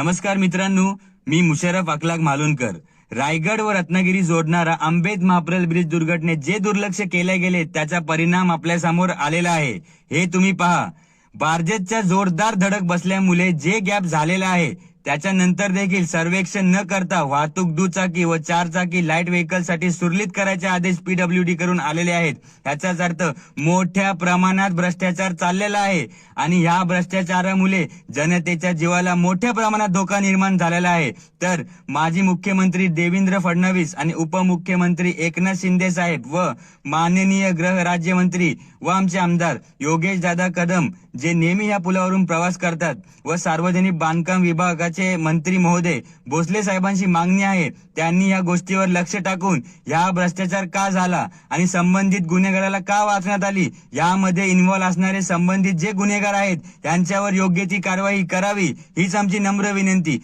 नमस्कार मित्रांनो, मी मुशर्रफ अखलाक मालुनकर. रायगड व रत्नागिरी जोडणारा आंबेत महाप्रल ब्रिज दुर्घटनेत जे दुर्लक्ष केले गेले त्याचा परिणाम आपल्या समोर आलेला आहे. हे तुम्ही पहा. बार्जेटच्या जोरदार धडक बसल्यामुळे जे गॅप झालेला आहे त्याच्यानंतर देखील सर्वेक्षण न करता वाहतूक दुचाकी व चारचाकी लाईट व्हेकल साठी सुरळीत करायचे आदेश पीडब्ल्यूडी करून आलेले आहेत. याचाच अर्थ मोठ्या प्रमाणात भ्रष्टाचार चाललेला आहे आणि ह्या भ्रष्टाचारामुळे जनतेच्या जीवाला मोठ्या प्रमाणात धोका निर्माण झालेला आहे. तर माजी मुख्यमंत्री देवेंद्र फडणवीस आणि उपमुख्यमंत्री एकनाथ शिंदे साहेब व माननीय गृह राज्यमंत्री व आमचे आमदार योगेश दादा कदम जे नेहमी ह्या पुलावरून प्रवास करतात व सार्वजनिक बांधकाम विभागाचे मंत्री महोदय भोसले साहेबांची मागणी आहे त्यांनी या गोष्टीवर लक्ष टाकून ह्या भ्रष्टाचार का झाला आणि संबंधित गुन्हेगाराला का वाचण्यात आली यामध्ये इन्व्हॉल्व असणारे संबंधित जे गुन्हेगार आहेत त्यांच्यावर योग्य ती कारवाई करावी हीच आमची नम्र विनंती.